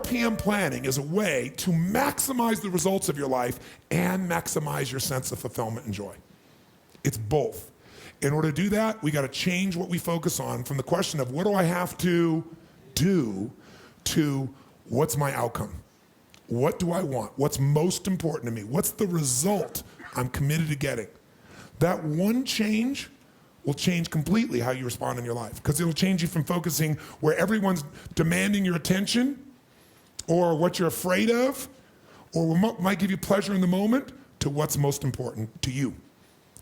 PM planning is a way to maximize the results of your life and maximize your sense of fulfillment and joy. It's both. In order to do that, we got to change what we focus on from the question of what do I have to do to what's my outcome? What do I want? What's most important to me? What's the result I'm committed to getting? That one change will change completely how you respond in your life, because it'll change you from focusing where everyone's demanding your attention or what you're afraid of or what might give you pleasure in the moment to what's most important to you.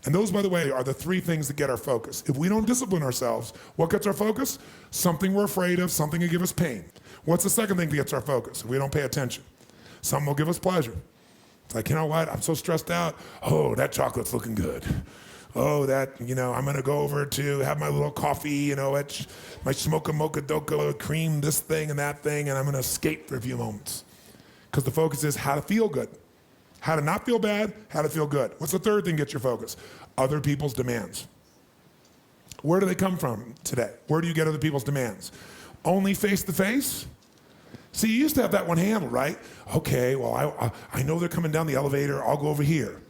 And those, by the way, are the three things that get our focus. If we don't discipline ourselves, what gets our focus? Something we're afraid of, something will give us pain. What's the second thing that gets our focus if we don't pay attention? Something will give us pleasure. It's like, you know what, I'm so stressed out. Oh, that chocolate's looking good. Oh, that, I'm gonna go over to have my little coffee, my smoke a mocha doka, cream this thing and that thing, and I'm gonna escape for a few moments. Because the focus is how to feel good. How to not feel bad, how to feel good. What's the third thing that gets your focus? Other people's demands. Where do they come from today? Where do you get other people's demands? Only face-to-face? See, you used to have that one handled, right? Okay, well, I know they're coming down the elevator, I'll go over here.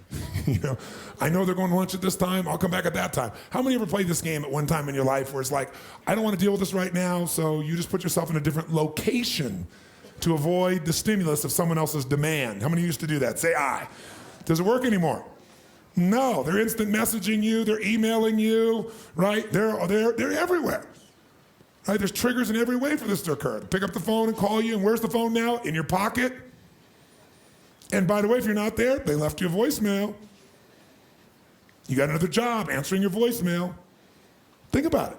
I know they're going to lunch at this time, I'll come back at that time. How many ever played this game at one time in your life where it's like, I don't want to deal with this right now, so you just put yourself in a different location to avoid the stimulus of someone else's demand? How many used to do that? Say aye. Does it work anymore? No, they're instant messaging you, they're emailing you, right? They're everywhere. Right? There's triggers in every way for this to occur. Pick up the phone and call you, and where's the phone now? In your pocket. And by the way, if you're not there, they left you a voicemail. You got another job answering your voicemail. Think about it.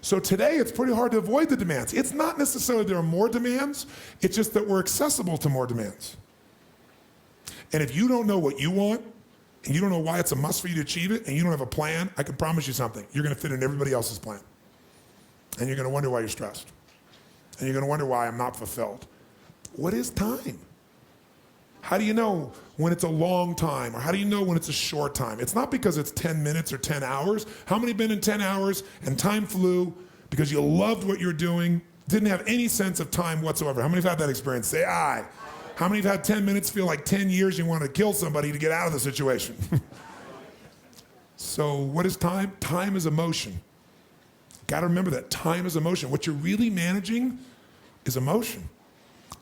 So today, it's pretty hard to avoid the demands. It's not necessarily there are more demands, it's just that we're accessible to more demands. And if you don't know what you want, and you don't know why it's a must for you to achieve it, and you don't have a plan, I can promise you something. You're gonna fit in everybody else's plan. And you're gonna wonder why you're stressed. And you're gonna wonder why I'm not fulfilled. What is time? How do you know when it's a long time, or how do you know when it's a short time? It's not because it's 10 minutes or 10 hours. How many have been in 10 hours and time flew because you loved what you're doing, didn't have any sense of time whatsoever? How many have had that experience? Say aye. How many have had 10 minutes feel like 10 years you want to kill somebody to get out of the situation? So what is time? Time is emotion. Gotta remember that. Time is emotion. What you're really managing is emotion.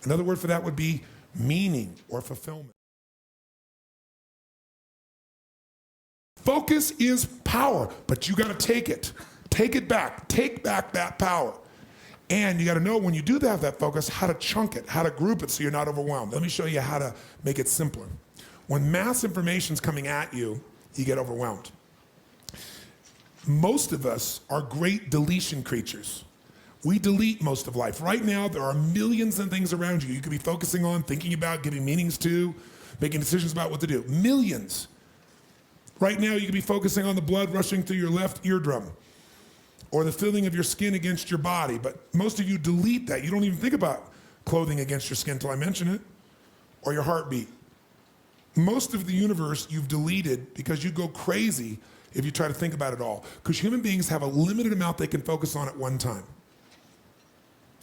Another word for that would be meaning or fulfillment. Focus is power, but you gotta take it. Take it back. Take back that power. And you gotta know when you do have that focus, how to chunk it, how to group it so you're not overwhelmed. Let me show you how to make it simpler. When mass information's coming at you, you get overwhelmed. Most of us are great deletion creatures. We delete most of life. Right now, there are millions of things around you could be focusing on, thinking about, giving meanings to, making decisions about what to do. Millions. Right now, you could be focusing on the blood rushing through your left eardrum or the feeling of your skin against your body. But most of you delete that. You don't even think about clothing against your skin until I mention it, or your heartbeat. Most of the universe you've deleted because you go crazy if you try to think about it all. Because human beings have a limited amount they can focus on at one time.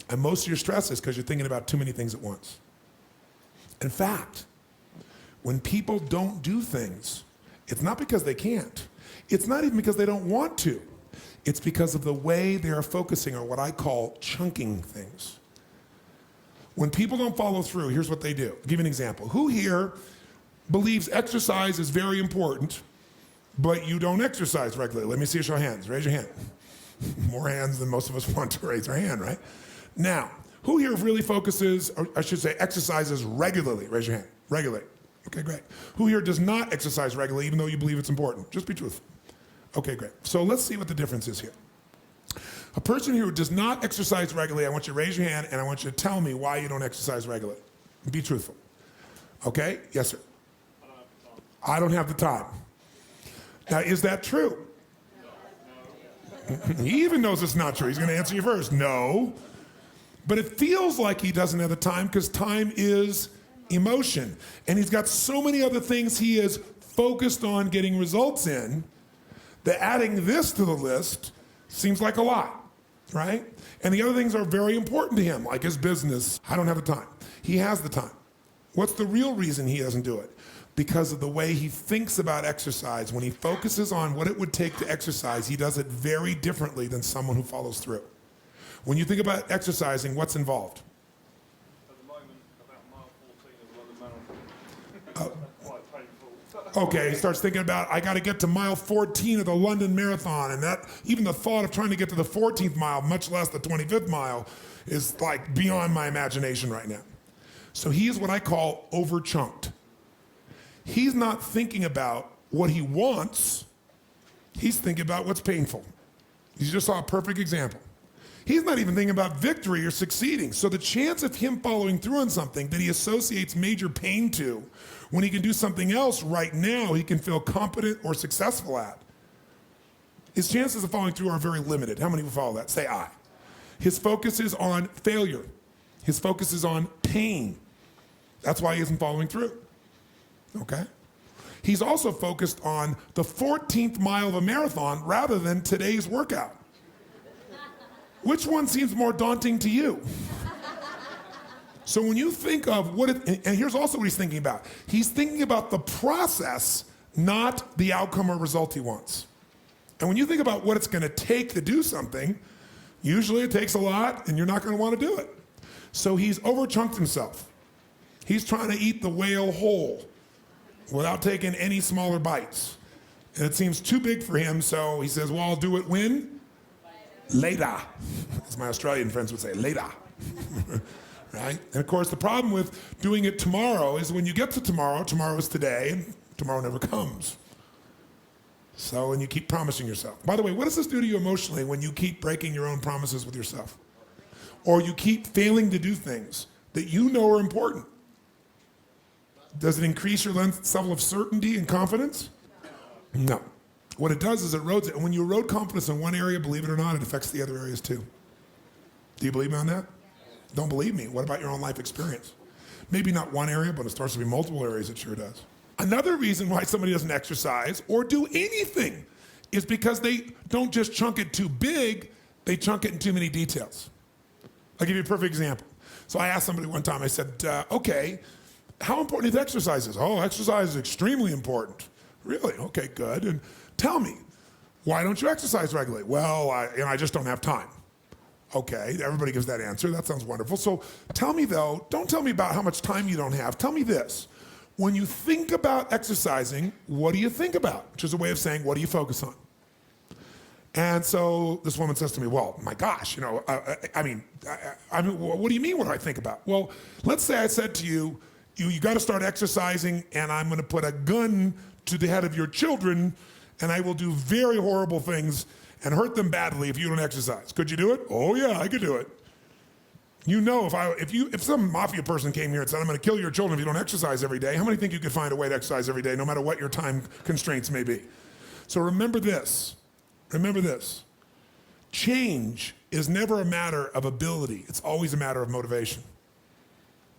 And most of your stress is because you're thinking about too many things at once. In fact, when people don't do things, it's not because they can't. It's not even because they don't want to. It's because of the way they are focusing on what I call chunking things. When people don't follow through, here's what they do. I'll give you an example. Who here believes exercise is very important, but you don't exercise regularly? Let me see a show of hands. Raise your hand. More hands than most of us want to raise our hand, right? Now, who here really focuses, or I should say exercises regularly? Raise your hand. Regularly. Okay, great. Who here does not exercise regularly even though you believe it's important? Just be truthful. Okay, great. So let's see what the difference is here. A person who does not exercise regularly, I want you to raise your hand and I want you to tell me why you don't exercise regularly. Be truthful. Okay? Yes, sir. I don't have the time. Now, is that true? No. He even knows it's not true. He's going to answer you first. No. But it feels like he doesn't have the time because time is emotion. And he's got so many other things he is focused on getting results in that adding this to the list seems like a lot. right? And the other things are very important to him, like his business. I don't have the time. He has the time. What's the real reason he doesn't do it? Because of the way he thinks about exercise. When he focuses on what it would take to exercise, he does it very differently than someone who follows through. When you think about exercising, what's involved? At the moment, about mile 14 of the London Marathon. Quite painful. Okay, he starts thinking about, I got to get to mile 14 of the London Marathon, and that even the thought of trying to get to the 14th mile, much less the 25th mile, is like beyond my imagination right now. So he is what I call over-chunked. He's not thinking about what he wants, he's thinking about what's painful. You just saw a perfect example. He's not even thinking about victory or succeeding. So the chance of him following through on something that he associates major pain to, when he can do something else right now he can feel competent or successful at, his chances of following through are very limited. How many will follow that? Say I. His focus is on failure. His focus is on pain. That's why he isn't following through. Okay? He's also focused on the 14th mile of a marathon rather than today's workout. Which one seems more daunting to you? So when you think of what it, and here's also what he's thinking about. He's thinking about the process, not the outcome or result he wants. And when you think about what it's going to take to do something, usually it takes a lot and you're not going to want to do it. So he's overchunked himself. He's trying to eat the whale whole without taking any smaller bites. And it seems too big for him, so he says, well, I'll do it when? Later. As my Australian friends would say, later. Right? And of course, the problem with doing it tomorrow is when you get to tomorrow, tomorrow is today, and tomorrow never comes. So, and you keep promising yourself. By the way, what does this do to you emotionally when you keep breaking your own promises with yourself? Or you keep failing to do things that you know are important? Does it increase your level of certainty and confidence? No. What it does is it erodes it. And when you erode confidence in one area, believe it or not, it affects the other areas too. Do you believe me on that? Don't believe me. What about your own life experience? Maybe not one area, but it starts to be multiple areas, it sure does. Another reason why somebody doesn't exercise or do anything is because they don't just chunk it too big, they chunk it in too many details. I'll give you a perfect example. So I asked somebody one time, I said, okay, how important is exercise? Oh, exercise is extremely important. Really? Okay, good. And tell me, why don't you exercise regularly? Well, I just don't have time. Okay, everybody gives that answer. That sounds wonderful. So tell me though, don't tell me about how much time you don't have. Tell me this. When you think about exercising, what do you think about? Which is a way of saying, what do you focus on? And so this woman says to me, well, my gosh, I mean, what do you mean what do I think about? Well, let's say I said to you, you got to start exercising and I'm going to put a gun to the head of your children and I will do very horrible things and hurt them badly if you don't exercise. Could you do it? Oh yeah, I could do it. You know, if some mafia person came here and said, I'm going to kill your children if you don't exercise every day, how many think you could find a way to exercise every day, no matter what your time constraints may be? So remember this. Remember this. Change is never a matter of ability. It's always a matter of motivation.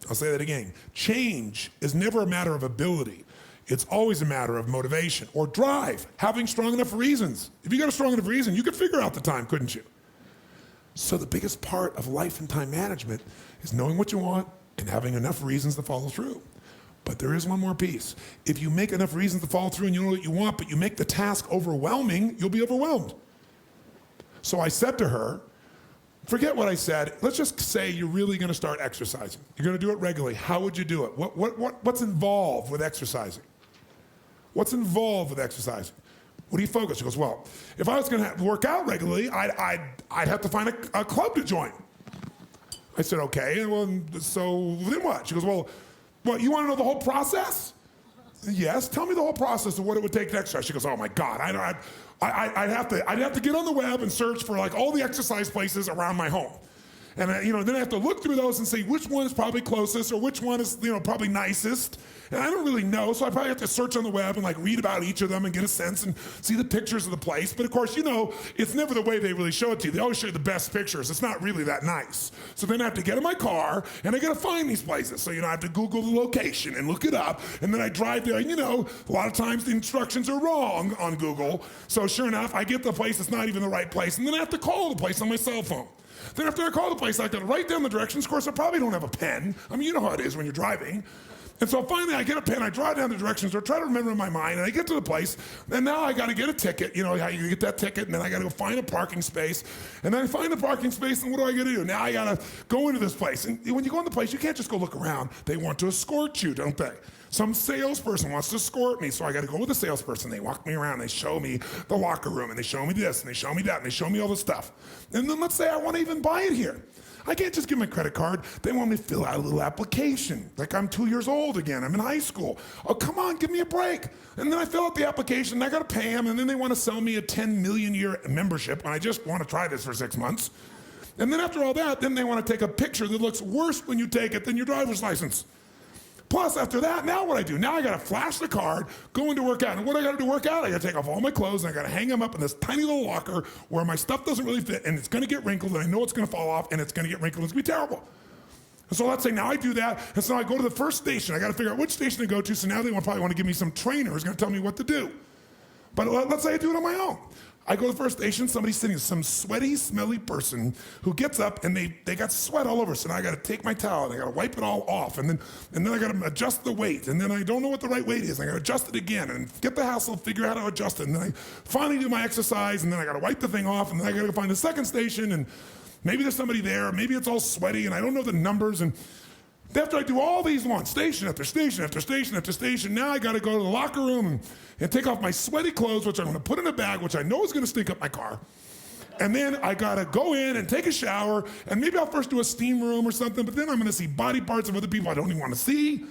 I'll say that again. Change is never a matter of ability. It's always a matter of motivation or drive, having strong enough reasons. If you got a strong enough reason, you could figure out the time, couldn't you? So the biggest part of life and time management is knowing what you want and having enough reasons to follow through. But there is one more piece. If you make enough reasons to follow through and you know what you want, but you make the task overwhelming, you'll be overwhelmed. So I said to her, forget what I said. Let's just say you're really going to start exercising. You're going to do it regularly. How would you do it? What's involved with exercising? What's involved with exercising? What do you focus? She goes, well, if I was going to work out regularly, I'd have to find a club to join. I said, okay, well, so then what? She goes, well, you want to know the whole process? Yes, tell me the whole process of what it would take to exercise. She goes, oh my God, I'd have to get on the web and search for like all the exercise places around my home. And then I have to look through those and see which one is probably closest or which one is, probably nicest. And I don't really know, so I probably have to search on the web and read about each of them and get a sense and see the pictures of the place. But of course, it's never the way they really show it to you. They always show you the best pictures. It's not really that nice. So then I have to get in my car and I got to find these places. So, I have to Google the location and look it up. And then I drive there. And, a lot of times the instructions are wrong on Google. So sure enough, I get the place. It's not even the right place. And then I have to call the place on my cell phone. Then after I call the place, I got to write down the directions. Of course, I probably don't have a pen. You know how it is when you're driving. And so finally I get a pen, I draw down the directions, or try to remember in my mind, and I get to the place, and now I gotta get a ticket, how you get that ticket, and then I gotta go find a parking space, and then I find the parking space, and what do I gotta do? Now I gotta go into this place, and when you go in the place, you can't just go look around. They want to escort you, don't they? Some salesperson wants to escort me, so I gotta go with the salesperson. They walk me around, they show me the locker room, and they show me this, and they show me that, and they show me all this stuff. And then let's say I wanna even buy it here. I can't just give my credit card. They want me to fill out a little application. Like I'm 2 years old again. I'm in high school. Oh, come on, give me a break. And then I fill out the application, and I gotta pay them, and then they wanna sell me a 10 million year membership, and I just wanna try this for 6 months. And then after all that, then they wanna take a picture that looks worse when you take it than your driver's license. Plus, after that, now what I do? Now I gotta flash the card, go into work out. And what I gotta do to work out? I gotta take off all my clothes and I gotta hang them up in this tiny little locker where my stuff doesn't really fit and it's gonna get wrinkled and I know it's gonna fall off and it's gonna get wrinkled and it's gonna be terrible. And so let's say now I do that, and so I go to the first station. I gotta figure out which station to go to, so now they probably wanna give me some trainer who's gonna tell me what to do. But let's say I do it on my own. I go to the first station, somebody's sitting, some sweaty, smelly person who gets up and they got sweat all over. So now I gotta take my towel and I gotta wipe it all off. And then I gotta adjust the weight. And then I don't know what the right weight is. I gotta adjust it again and get the hassle, figure out how to adjust it. And then I finally do my exercise and then I gotta wipe the thing off. And then I gotta go find the second station and maybe there's somebody there. Maybe it's all sweaty and I don't know the numbers. And after I do all these ones, station after station after station after station, now I gotta go to the locker room and take off my sweaty clothes, which I'm gonna put in a bag, which I know is gonna stink up my car. And then I gotta go in and take a shower, and maybe I'll first do a steam room or something, but then I'm gonna see body parts of other people I don't even wanna see.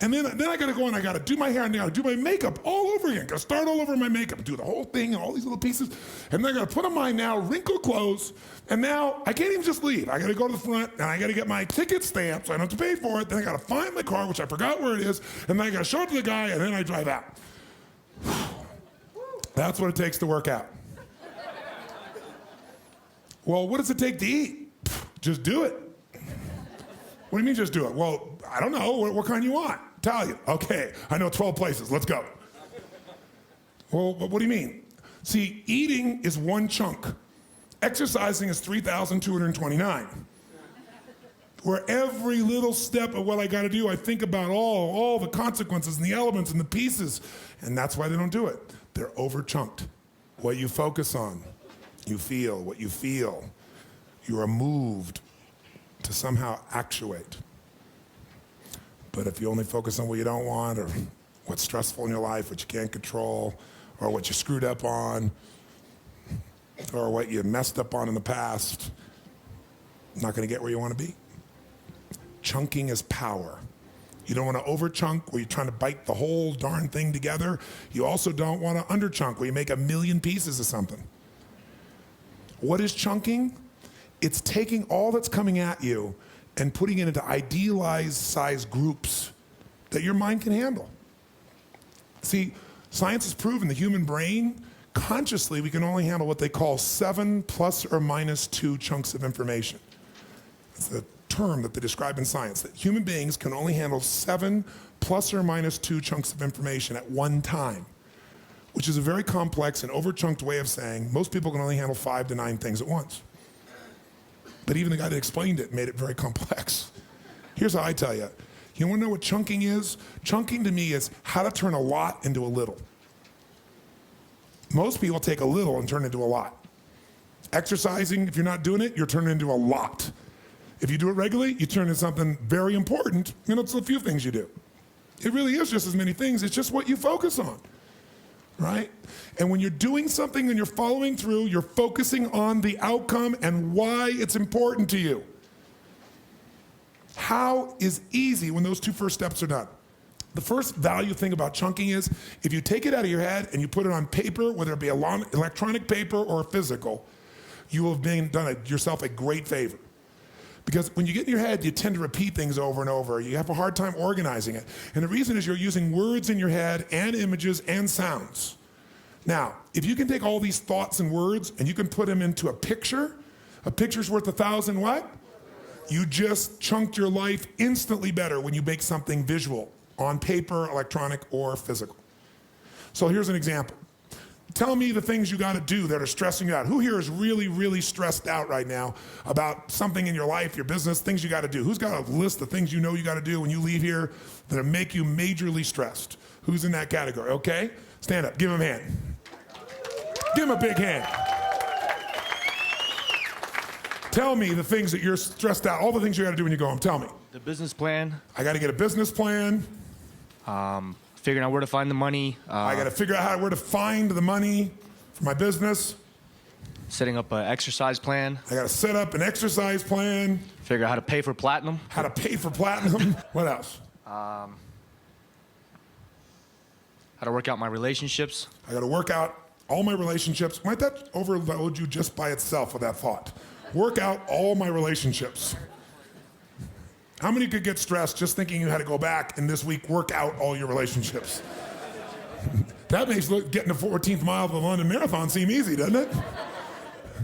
And then I gotta go and I gotta do my hair and I gotta do my makeup all over again. Gotta start all over my makeup, do the whole thing and all these little pieces. And then I gotta put on my now wrinkled clothes. And now I can't even just leave. I gotta go to the front and I gotta get my ticket stamped so I don't have to pay for it. Then I gotta find my car, which I forgot where it is. And then I gotta show it to the guy and then I drive out. That's what it takes to work out. Well, what does it take to eat? Just do it. What do you mean just do it? Well, I don't know. What kind you want? Italian. Okay, I know 12 places. Let's go. Well, what do you mean? See, eating is one chunk. Exercising is 3,229. Where every little step of what I got to do, I think about all the consequences and the elements and the pieces. And that's why they don't do it. They're over-chunked. What you focus on, you feel. What you feel, you are moved to somehow actuate. But if you only focus on what you don't want or what's stressful in your life, what you can't control, or what you screwed up on, or what you messed up on in the past, you're not gonna get where you wanna be. Chunking is power. You don't wanna over-chunk where you're trying to bite the whole darn thing together. You also don't wanna under-chunk where you make a million pieces of something. What is chunking? It's taking all that's coming at you and putting it into idealized size groups that your mind can handle. See, science has proven the human brain, consciously, we can only handle what they call 7 plus or minus 2 chunks of information. It's the term that they describe in science, that human beings can only handle 7 plus or minus 2 chunks of information at one time, which is a very complex and over-chunked way of saying most people can only handle 5 to 9 things at once. But even the guy that explained it made it very complex. Here's how I tell you. You wanna know what chunking is? Chunking to me is how to turn a lot into a little. Most people take a little and turn it into a lot. Exercising, if you're not doing it, you're turning it into a lot. If you do it regularly, you turn it into something very important, and it's a few things you do. It really is just as many things, it's just what you focus on, right? And when you're doing something and you're following through, you're focusing on the outcome and why it's important to you. How is easy when those 2 first steps are done? The first value thing about chunking is if you take it out of your head and you put it on paper, whether it be electronic paper or physical, you have done yourself a great favor. Because when you get in your head, you tend to repeat things over and over. You have a hard time organizing it. And the reason is you're using words in your head and images and sounds. Now, if you can take all these thoughts and words and you can put them into a picture's worth 1,000 what? You just chunked your life instantly better when you make something visual on paper, electronic, or physical. So here's an example. Tell me the things you got to do that are stressing you out. Who here is really, really stressed out right now about something in your life, your business, things you got to do? Who's got a list of things you know you got to do when you leave here that make you majorly stressed? Who's in that category? Okay, stand up, give him a hand. Give him a big hand. Tell me the things that you're stressed out, all the things you got to do when you go home. Tell me. The business plan. I got to get a business plan. Figuring out where to find the money. I got to figure out where to find the money for my business. Setting up an exercise plan. I got to set up an exercise plan. Figure out how to pay for platinum. How to pay for platinum. What else? How to work out my relationships. I got to work out all my relationships. Might that overload you just by itself with that thought? Work out all my relationships. How many could get stressed just thinking you had to go back and this week work out all your relationships? That makes getting the 14th mile of the London Marathon seem easy, doesn't it?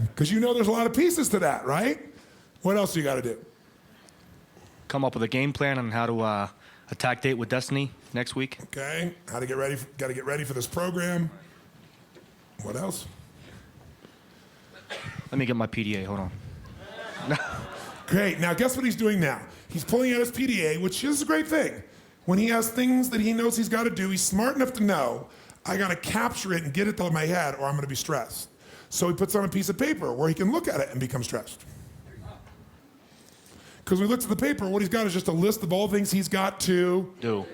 Because you know there's a lot of pieces to that, right? What else do you got to do? Come up with a game plan on how to attack Date with Destiny next week. Okay, how to get ready, got to get ready for this program. What else? Let me get my PDA, hold on. Great, now guess what he's doing now? He's pulling out his PDA, which is a great thing. When he has things that he knows he's got to do, he's smart enough to know, I got to capture it and get it out of my head or I'm going to be stressed. So he puts on a piece of paper where he can look at it and become stressed. Because when he looks at the paper, what he's got is just a list of all things he's got to Do.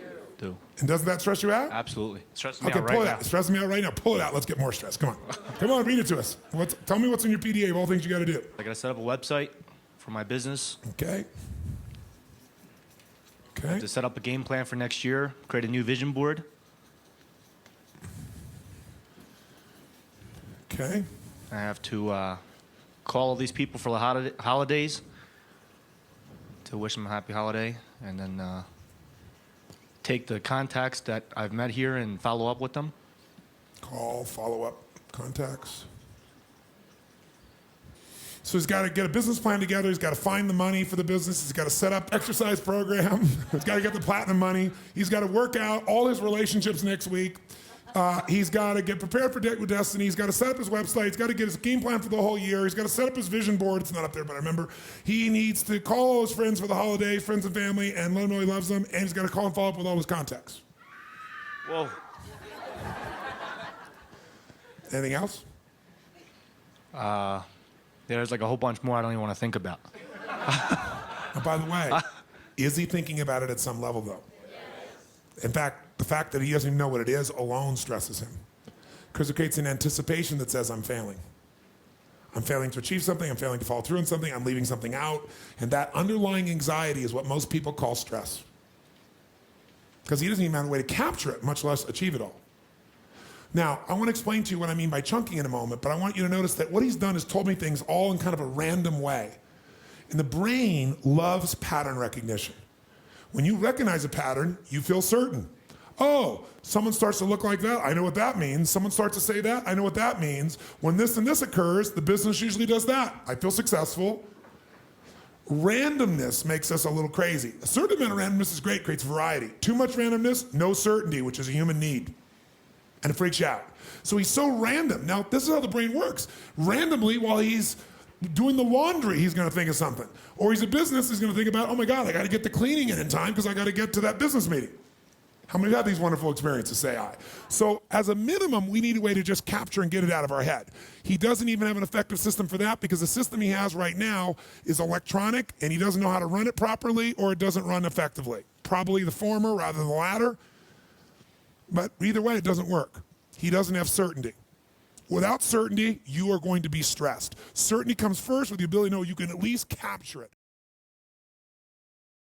And doesn't that stress you out? Absolutely. Stress me Okay, out pull right it now. out. Stress me out right now. Pull it out. Let's get more stress. Come on. Come on, read it to us. Tell me what's in your PDA of all things you got to do. I got to set up a website for my business. Okay. Okay. To set up a game plan for next year. Create a new vision board. Okay. I have to call all these people for the holidays to wish them a happy holiday, and then take the contacts that I've met here and follow up with them. Call, follow up, contacts. So he's got to get a business plan together. He's got to find the money for the business. He's got to set up exercise program. He's got to get the platinum money. He's got to work out all his relationships next week. He's got to get prepared for Date with Destiny. He's got to set up his website. He's got to get his game plan for the whole year. He's got to set up his vision board. It's not up there, but I remember. He needs to call all his friends for the holidays, friends and family, and let them know he loves them. And he's got to call and follow up with all his contacts. Whoa. Anything else? There's like a whole bunch more I don't even want to think about. And by the way, is he thinking about it at some level, though? In fact, the fact that he doesn't even know what it is alone stresses him. Because it creates an anticipation that says, I'm failing. I'm failing to achieve something. I'm failing to follow through on something. I'm leaving something out. And that underlying anxiety is what most people call stress. Because he doesn't even have a way to capture it, much less achieve it all. Now, I want to explain to you what I mean by chunking in a moment, but I want you to notice that what he's done is told me things all in kind of a random way. And the brain loves pattern recognition. When you recognize a pattern, you feel certain. Oh, someone starts to look like that, I know what that means. Someone starts to say that, I know what that means. When this and this occurs, the business usually does that. I feel successful. Randomness makes us a little crazy. A certain amount of randomness is great, creates variety. Too much randomness, no certainty, which is a human need. And it freaks you out. So he's so random. Now, this is how the brain works. Randomly, while he's doing the laundry, he's going to think of something. Or he's a business, he's going to think about, oh my God, I got to get the cleaning in time because I got to get to that business meeting. How many have these wonderful experiences? Say aye. So as a minimum, we need a way to just capture and get it out of our head. He doesn't even have an effective system for that because the system he has right now is electronic and he doesn't know how to run it properly or it doesn't run effectively. Probably the former rather than the latter. But either way, it doesn't work. He doesn't have certainty. Without certainty, you are going to be stressed. Certainty comes first with the ability to know you can at least capture it.